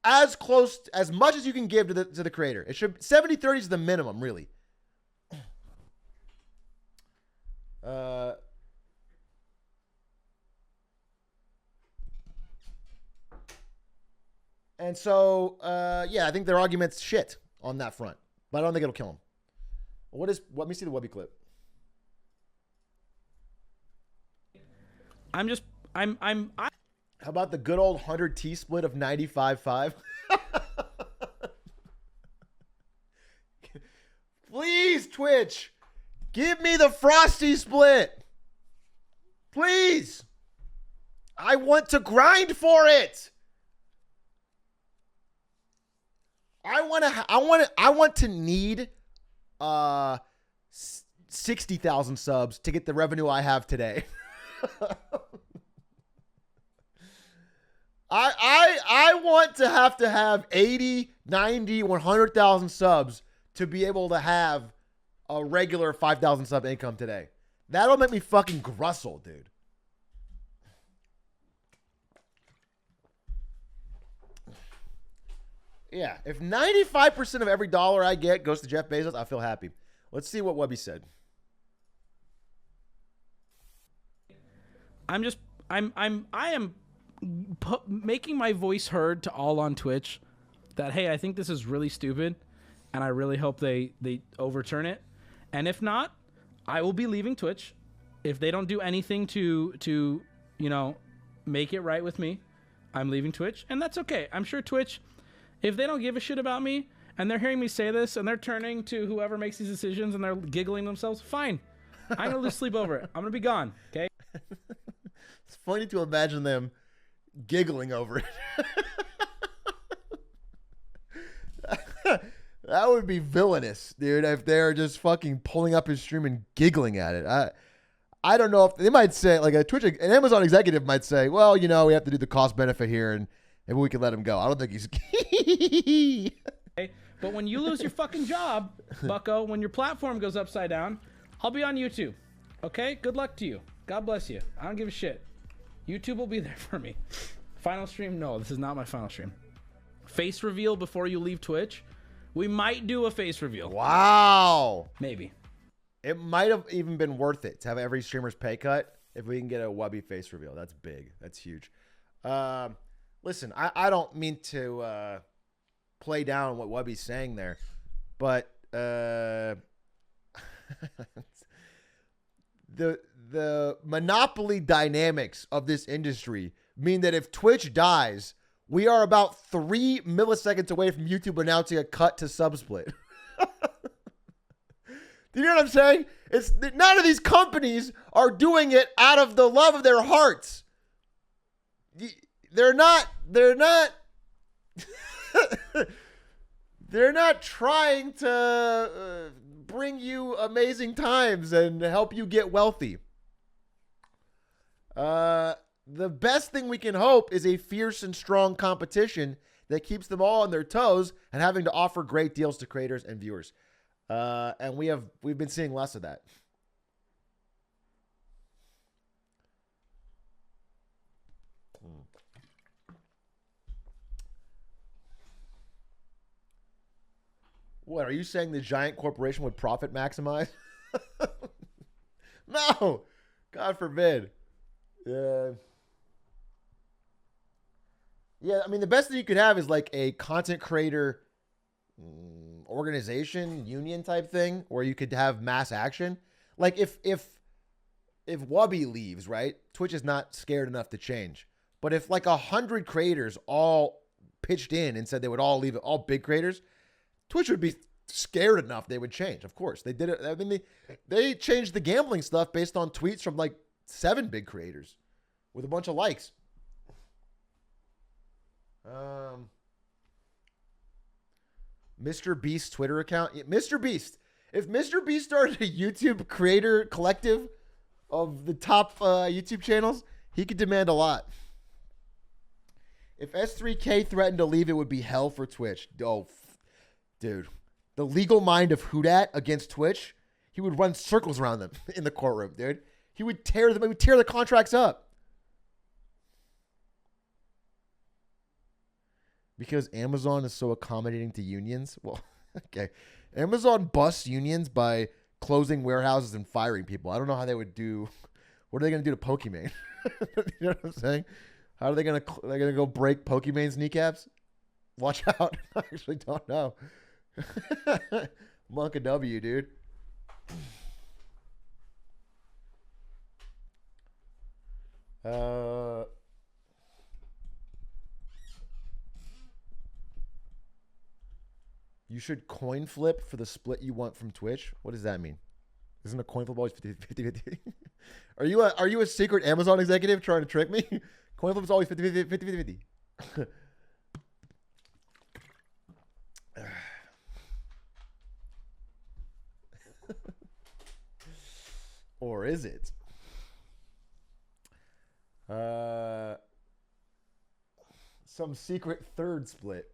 as close, as much as you can give to the creator. It should 70-30 is the minimum, really. And so, I think their argument's shit on that front, but I don't think it'll kill him. Let me see the Webby clip. I'm How about the good old 100T split of 95.5? Please, Twitch, give me the Frosty split. Please. I want to grind for it. I want to need 60,000 subs to get the revenue I have today. I want to have 80, 90, 100,000 subs to be able to have a regular 5,000 sub income today. That'll make me fucking grustle, dude. Yeah, if 95% of every dollar I get goes to Jeff Bezos, I feel happy. Let's see what Webby said. I am making my voice heard to all on Twitch that, hey, I think this is really stupid and I really hope they overturn it. And if not, I will be leaving Twitch. If they don't do anything to make it right with me, I'm leaving Twitch, and that's okay. I'm sure Twitch, if they don't give a shit about me and they're hearing me say this and they're turning to whoever makes these decisions and they're giggling themselves, fine. I'm going to lose sleep over it. I'm going to be gone, okay? It's funny to imagine them giggling over it. That would be villainous, dude, if they're just fucking pulling up his stream and giggling at it. I don't know if they might say, like an Amazon executive might say, well, we have to do the cost benefit here and maybe we can let him go. I don't think he's. But when you lose your fucking job, bucko, when your platform goes upside down, I'll be on YouTube. Okay? Good luck to you. God bless you. I don't give a shit. YouTube will be there for me. Final stream? No, this is not my final stream. Face reveal before you leave Twitch? We might do a face reveal. Wow. Maybe. It might have even been worth it to have every streamer's pay cut if we can get a Webby face reveal. That's big. That's huge. Listen, I don't mean to play down what Webby's saying there, but the monopoly dynamics of this industry mean that if Twitch dies, we are about 3 milliseconds away from YouTube announcing a cut to subsplit. Do you know what I'm saying? It's none of these companies are doing it out of the love of their hearts. They're not they're not trying to bring you amazing times and help you get wealthy. The best thing we can hope is a fierce and strong competition that keeps them all on their toes and having to offer great deals to creators and viewers. And we've been seeing less of that. What, are you saying the giant corporation would profit maximize? No, God forbid. Yeah, I mean, the best thing you could have is like a content creator organization, union type thing, where you could have mass action. Like if Wubby leaves, right? Twitch is not scared enough to change. But if like 100 creators all pitched in and said they would all leave, all big creators, Twitch would be scared enough they would change. Of course, they did it. I mean, they changed the gambling stuff based on tweets from like 7 big creators with a bunch of likes. Mr. Beast's Twitter account. Yeah, Mr. Beast. If Mr. Beast started a YouTube creator collective of the top YouTube channels, he could demand a lot. If S3K threatened to leave, it would be hell for Twitch. Oh, dude. The legal mind of Houdat against Twitch, he would run circles around them in the courtroom, dude. He would tear them. He would tear the contracts up. Because Amazon is so accommodating to unions. Well, okay. Amazon busts unions by closing warehouses and firing people. I don't know how they would do. What are they going to do to Pokimane? You know what I'm saying? How are they going to? They're going to go break Pokimane's kneecaps? Watch out. I actually don't know. Monk a W, dude. You should coin flip for the split you want from Twitch. What does that mean? Isn't a coin flip always 50-50? Are you a secret Amazon executive trying to trick me? Coin flip is always 50-50. Or is it? Some secret third split.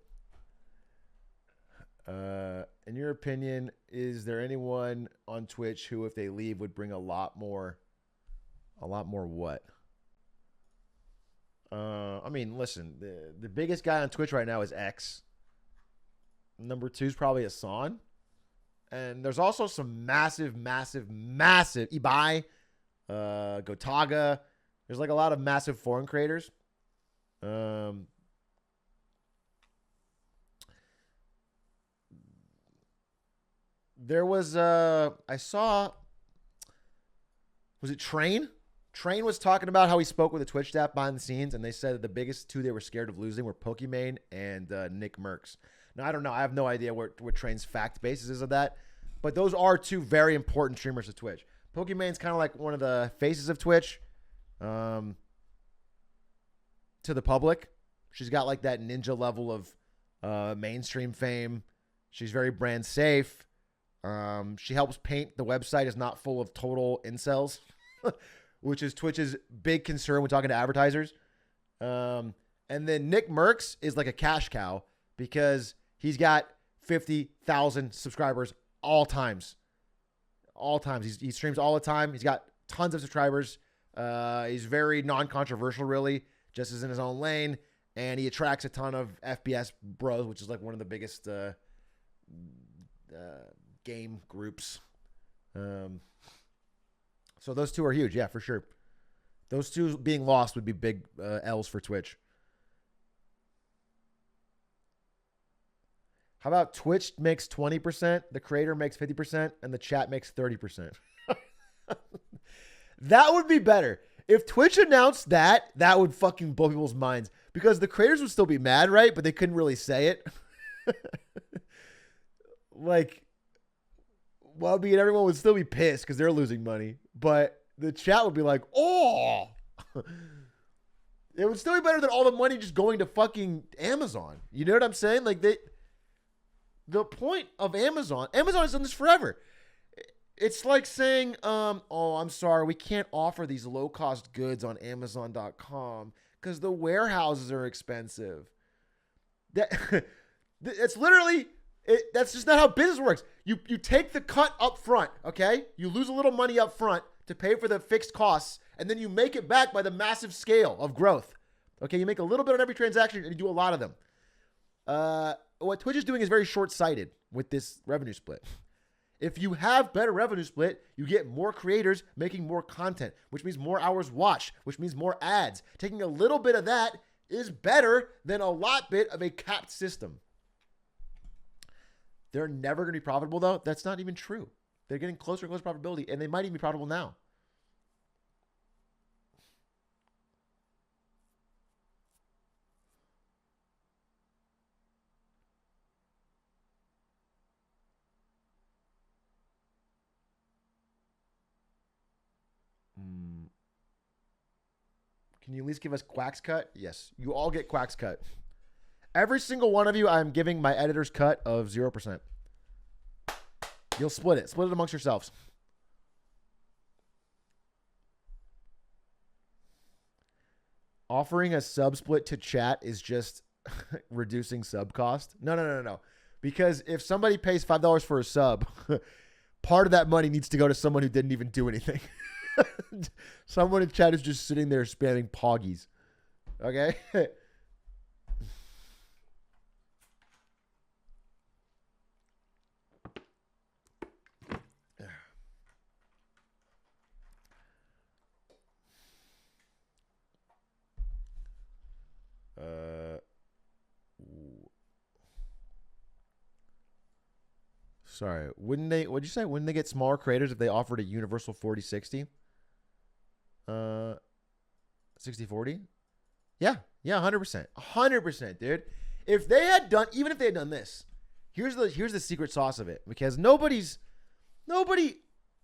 In your opinion, is there anyone on Twitch who, if they leave, would bring a lot more what? I mean, listen, the biggest guy on Twitch right now is X. Number 2 is probably Asan. And there's also some massive Ibai, Gotaga. There's like a lot of massive foreign creators. There was I saw, was it Train? Train was talking about how he spoke with the Twitch staff behind the scenes, and they said that the biggest 2 they were scared of losing were Pokimane and Nick Merckx. Now, I don't know. I have no idea what Train's fact basis is of that, but those are 2 very important streamers to Twitch. Pokimane's kind of like one of the faces of Twitch to the public. She's got like that ninja level of mainstream fame. She's very brand safe. She helps paint the website is not full of total incels, which is Twitch's big concern when talking to advertisers. And then Nick Merckx is like a cash cow because he's got 50,000 subscribers all times. All times. He streams all the time. He's got tons of subscribers. He's very non-controversial, really, just is in his own lane. And he attracts a ton of FPS bros, which is like one of the biggest game groups. So those 2 are huge. Yeah, for sure. Those 2 being lost would be big L's for Twitch. How about Twitch makes 20%, the creator makes 50%, and the chat makes 30%? That would be better. If Twitch announced that, that would fucking blow people's minds. Because the creators would still be mad, right? But they couldn't really say it. Like, well, I mean, everyone would still be pissed because they're losing money. But the chat would be like, oh. It would still be better than all the money just going to fucking Amazon. You know what I'm saying? Like, the point of Amazon has done this forever. It's like saying, oh, I'm sorry, we can't offer these low-cost goods on Amazon.com because the warehouses are expensive. It's literally, that's just not how business works. You take the cut up front, okay? You lose a little money up front to pay for the fixed costs, and then you make it back by the massive scale of growth. Okay, you make a little bit on every transaction, and you do a lot of them. What Twitch is doing is very short-sighted with this revenue split. If you have better revenue split, you get more creators making more content, which means more hours watched, which means more ads. Taking a little bit of that is better than a lot bit of a capped system. They're never going to be profitable, though. That's not even true. They're getting closer and closer to profitability, and they might even be profitable now. Can you at least give us Quack's cut? Yes. You all get Quack's cut. Every single one of you, I'm giving my editor's cut of 0%. You'll split it. Split it amongst yourselves. Offering a sub split to chat is just reducing sub cost. No. Because if somebody pays $5 for a sub, part of that money needs to go to someone who didn't even do anything. Someone in chat is just sitting there spamming poggies. Okay? Sorry. What'd you say? Wouldn't they get smaller creators if they offered a universal 40-60? 60-40? Yeah, 100%. 100%, dude. If they had done, even if they had done this, here's the secret sauce of it. Because nobody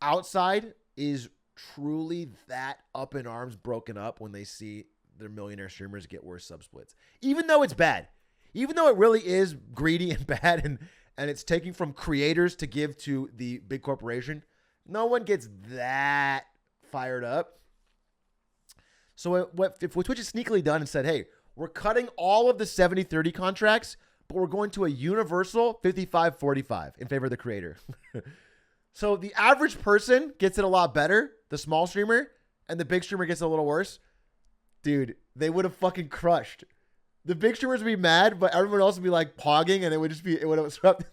outside is truly that up in arms, broken up when they see their millionaire streamers get worse sub splits. Even though it's bad. Even though it really is greedy and bad and it's taking from creators to give to the big corporation, no one gets that fired up. So what Twitch has sneakily done and said, hey, we're cutting all of the 70-30 contracts, but we're going to a universal 55-45 in favor of the creator. So the average person gets it a lot better, the small streamer, and the big streamer gets it a little worse. Dude, they would have fucking crushed. The big streamers would be mad, but everyone else would be like pogging, and it would have swept.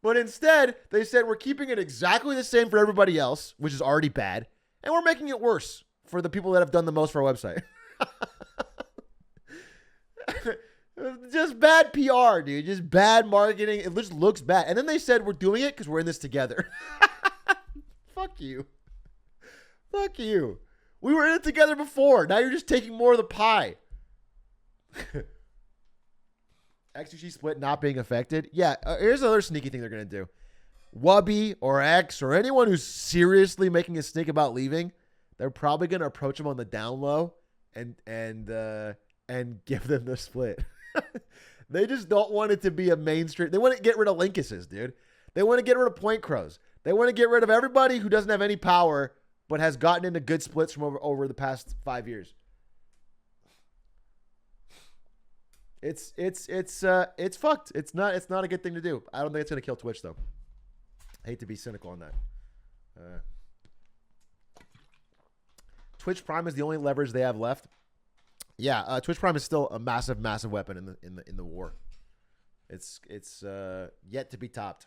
But instead, they said we're keeping it exactly the same for everybody else, which is already bad, and we're making it worse for the people that have done the most for our website. Just bad PR, dude. Just bad marketing. It just looks bad. And then they said we're doing it because we're in this together. Fuck you. Fuck you. We were in it together before. Now you're just taking more of the pie. XQC split not being affected. Yeah, here's another sneaky thing they're going to do. Wubby or X or anyone who's seriously making a stink about leaving, they're probably going to approach them on the down low and give them the split. They just don't want it to be a mainstream. They want to get rid of Linkuses, dude. They want to get rid of Point Crows. They want to get rid of everybody who doesn't have any power but has gotten into good splits from over the past 5 years. It's fucked. It's not a good thing to do. I don't think it's gonna kill Twitch though. I hate to be cynical on that. Twitch Prime is the only leverage they have left. Yeah, Twitch Prime is still a massive weapon in the war. It's yet to be topped.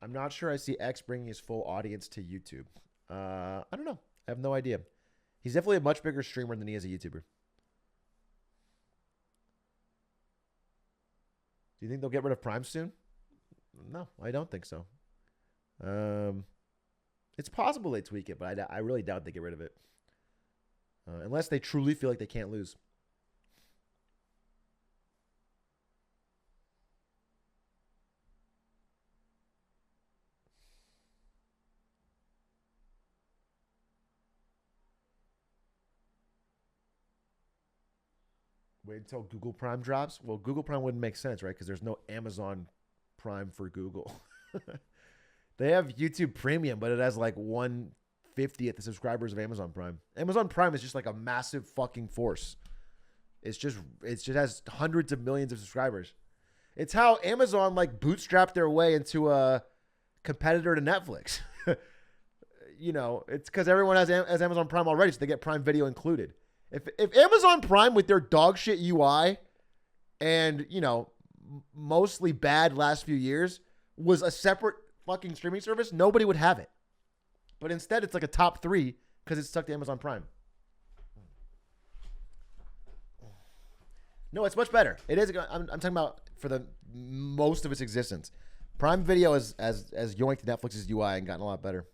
I'm not sure I see X bringing his full audience to YouTube. I don't know. I have no idea. He's definitely a much bigger streamer than he is a YouTuber. Do you think they'll get rid of Prime soon? No, I don't think so. It's possible they tweak it, but I really doubt they get rid of it. Unless they truly feel like they can't lose. Wait until Google Prime drops? Well, Google Prime wouldn't make sense, right? Because there's no Amazon Prime for Google. They have YouTube Premium, but it has like 1/50th the subscribers of Amazon Prime. Amazon Prime is just like a massive fucking force. It just has hundreds of millions of subscribers. It's how Amazon like bootstrapped their way into a competitor to Netflix. You know, it's because everyone has Amazon Prime already, so they get Prime Video included. If Amazon Prime with their dog shit UI and, you know, mostly bad last few years was a separate fucking streaming service, nobody would have it. But instead, it's like a top 3 because it's stuck to Amazon Prime. No, it's much better. It is. I'm talking about for the most of its existence. Prime Video has yoinked Netflix's UI and gotten a lot better.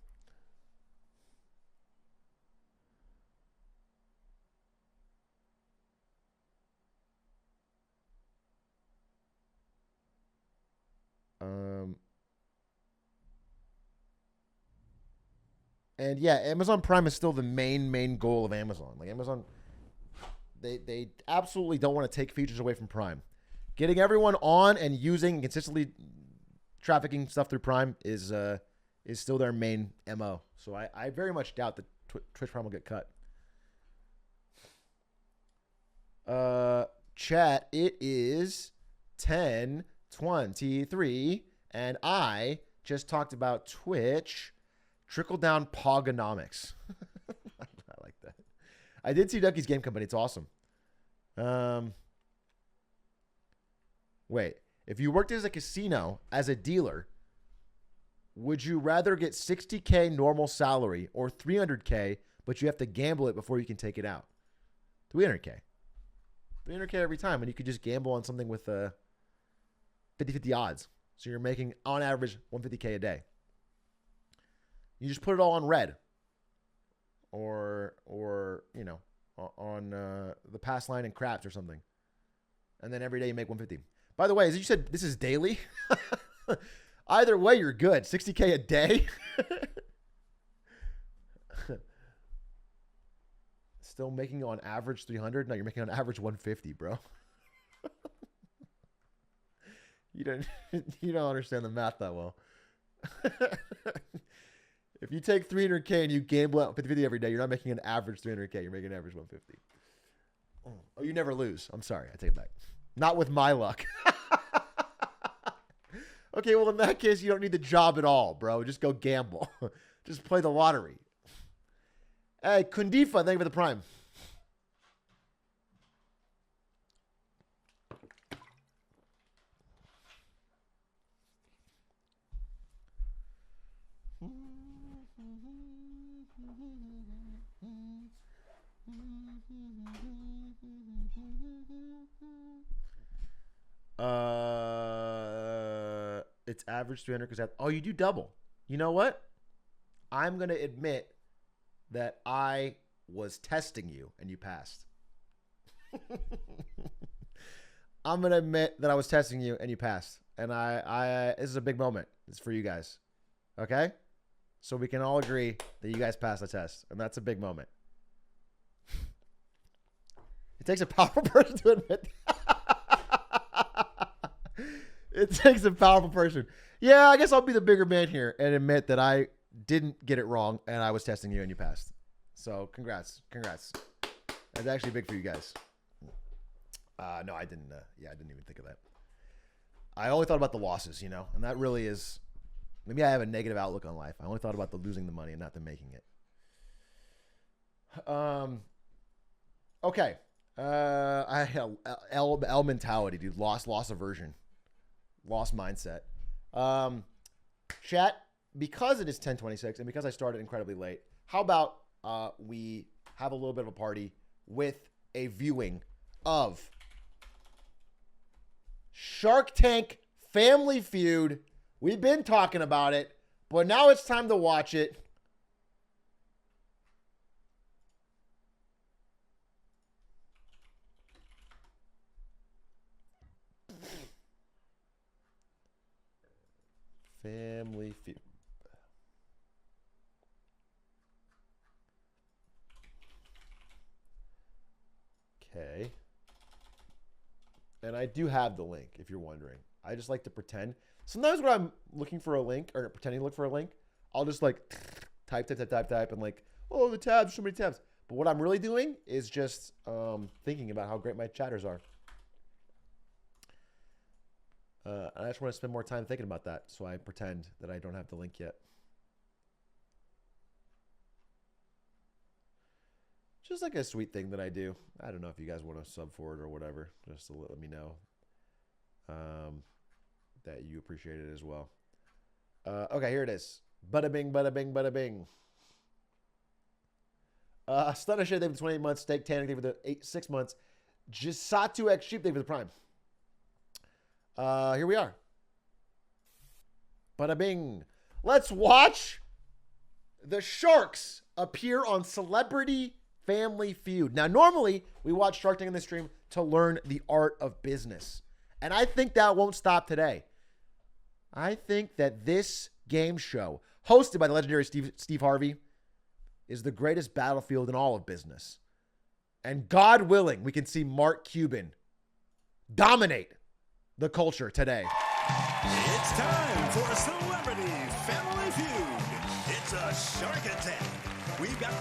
And yeah, Amazon Prime is still the main goal of Amazon. Like Amazon, they absolutely don't want to take features away from Prime. Getting everyone on and using and consistently trafficking stuff through Prime is still their main MO. So I very much doubt that Twitch Prime will get cut. Chat, it is 10:23, and I just talked about Twitch trickle-down pogonomics. I like that. I did see Ducky's Game Company. It's awesome. Wait. If you worked as a casino as a dealer, would you rather get $60K normal salary or $300K, but you have to gamble it before you can take it out? $300K. $300K every time, and you could just gamble on something with 50-50 odds. So you're making, on average, $150K a day. You just put it all on red, or you know, on the pass line and craps or something, and then every day you make 150. By the way, as you said, this is daily. Either way, you're good. $60K a day. Still making on average 300. No, you're making on average 150, bro. You don't understand the math that well. If you take 300K and you gamble out 50-50 every day, you're not making an average 300K. You're making an average 150. Oh, you never lose. I'm sorry. I take it back. Not with my luck. Okay, well, in that case, you don't need the job at all, bro. Just go gamble. Just play the lottery. Hey, Kundifa, thank you for the prime. It's average 300 because you do double. You know what? I'm gonna admit that I was testing you and you passed. I'm gonna admit that I was testing you and you passed. And I this is a big moment. It's for you guys. Okay? So we can all agree that you guys passed the test, and that's a big moment. It takes a powerful person to admit that. It takes a powerful person. Yeah, I guess I'll be the bigger man here and admit that I didn't get it wrong and I was testing you and you passed. So congrats. That's actually big for you guys. No, I didn't. I didn't even think of that. I only thought about the losses, you know, and that really is. Maybe I have a negative outlook on life. I only thought about the losing the money and not the making it. Okay. I have L mentality, dude. Loss aversion. Lost mindset. Chat, because it is 10:26 and because I started incredibly late, how about we have a little bit of a party with a viewing of Shark Tank Family Feud. We've been talking about it, but now it's time to watch it. Family Feud. Okay. And I do have the link, if you're wondering. I just like to pretend. Sometimes when I'm looking for a link, or pretending to look for a link, I'll just like type, and like, oh, the tabs, so many tabs. But what I'm really doing is just thinking about how great my chatters are. I just want to spend more time thinking about that, so I pretend that I don't have the link yet. Just like a sweet thing that I do. I don't know if you guys want to sub for it or whatever, just to let me know that you appreciate it as well. Okay, here it is. Bada bing, bada bing, bada bing. Stunner shade, thank you for the 28 months. Steak Tanning, thank you for the 6 months. Jisatu X Sheep, thank you for the prime. Here we are. Bada bing. Let's watch the Sharks appear on Celebrity Family Feud. Now, normally we watch Shark Tank in the stream to learn the art of business. And I think that won't stop today. I think that this game show, hosted by the legendary Steve Harvey, is the greatest battlefield in all of business. And God willing, we can see Mark Cuban dominate the culture today. It's time for a Celebrity Family Feud. It's a shark attack. We've got the